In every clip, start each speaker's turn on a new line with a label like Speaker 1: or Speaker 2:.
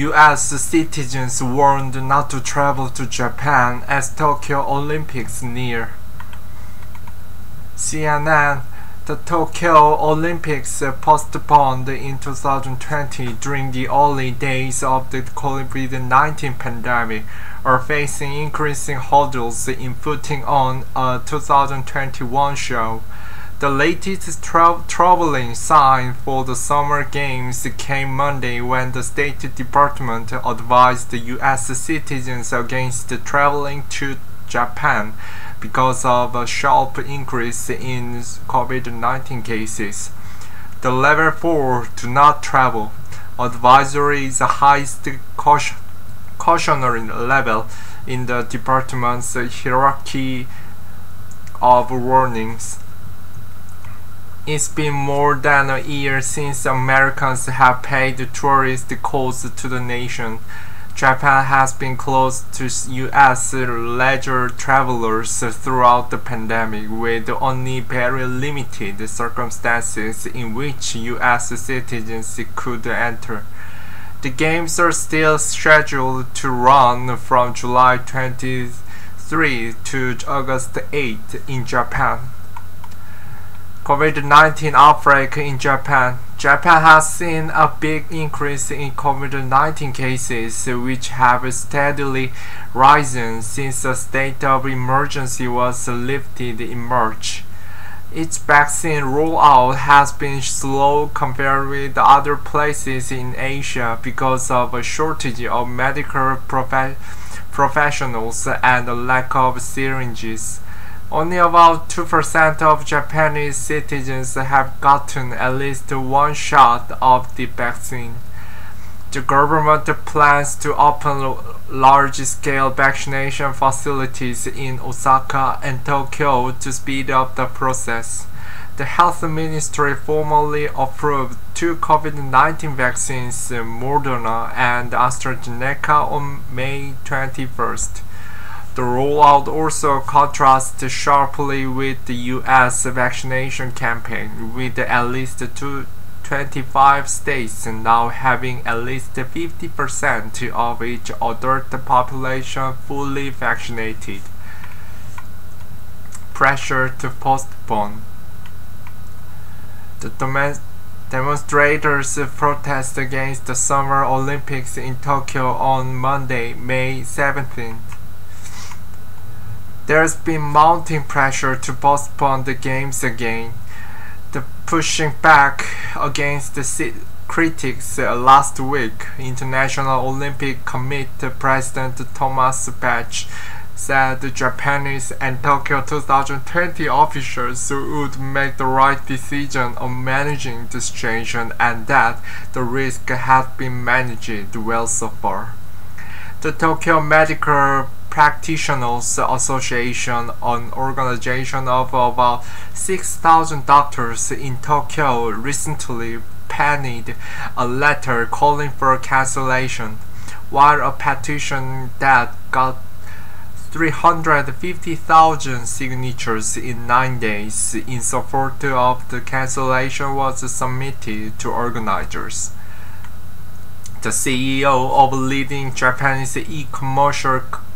Speaker 1: U.S. citizens warned not to travel to Japan as Tokyo Olympics near. CNN. The Tokyo Olympics postponed in 2020 during the early days of the COVID-19 pandemic are facing increasing hurdles in putting on a 2021 show. The latest troubling sign for the Summer Games came Monday when the State Department advised U.S. citizens against traveling to Japan because of a sharp increase in COVID-19 cases. The Level 4 Do Not Travel advisory is the highest cautionary level in the department's hierarchy of warnings. It's been more than a year since Americans have paid tourist calls to the nation. Japan has been closed to U.S. leisure travelers throughout the pandemic, with only very limited circumstances in which U.S. citizens could enter. The games are still scheduled to run from July 23 to August 8 in Japan. COVID-19 outbreak in Japan. Japan has seen a big increase in COVID-19 cases, which have steadily risen since the state of emergency was lifted in March. Its vaccine rollout has been slow compared with other places in Asia because of a shortage of medical professionals and a lack of syringes. Only about 2% of Japanese citizens have gotten at least one shot of the vaccine. The government plans to open large-scale vaccination facilities in Osaka and Tokyo to speed up the process. The Health Ministry formally approved two COVID-19 vaccines, Moderna and AstraZeneca, on May 21st. The rollout also contrasts sharply with the U.S. vaccination campaign, with at least 25 states now having at least 50% of each adult population fully vaccinated. Pressure to postpone. The demonstrators protest against the Summer Olympics in Tokyo on Monday, May 17th. There's been mounting pressure to postpone the games again. The pushing back against the critics last week, International Olympic Committee President Thomas Bach said the Japanese and Tokyo 2020 officials would make the right decision on managing the situation and that the risk had been managed well so far. The Tokyo Medical Practitioners Association, an organization of about 6,000 doctors in Tokyo, recently penned a letter calling for cancellation, while a petition that got 350,000 signatures in 9 days in support of the cancellation was submitted to organizers. The CEO of leading Japanese e-commerce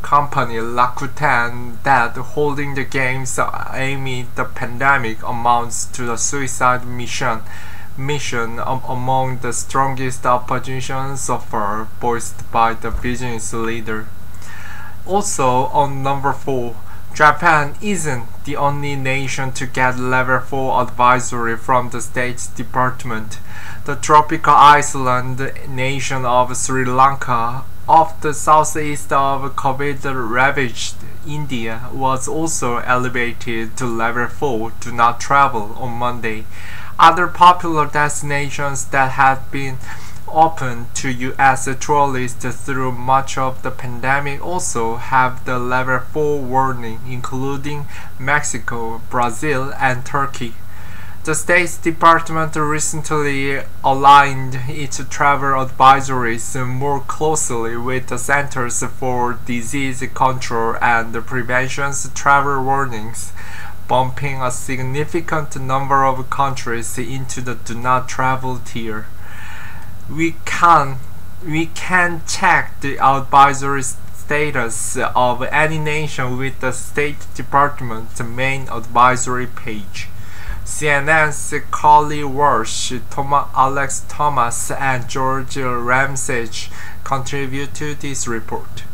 Speaker 1: company Rakuten that holding the games amid the pandemic amounts to a suicide mission among the strongest opposition so far, voiced by the business leader. Also on number 4, Japan isn't the only nation to get Level 4 advisory from the State Department. The tropical island nation of Sri Lanka, off the southeast of COVID-ravaged India, was also elevated to Level 4 Do Not Travel on Monday. Other popular destinations that had been open to U.S. tourists through much of the pandemic also have the Level 4 warning, including Mexico, Brazil, and Turkey. The State Department recently aligned its travel advisories more closely with the Centers for Disease Control and Prevention's travel warnings, bumping a significant number of countries into the Do Not Travel tier. We We can check the advisory status of any nation with the State Department's main advisory page. CNN's Carly Walsh, Alex Thomas, and George Ramsey contribute to this report.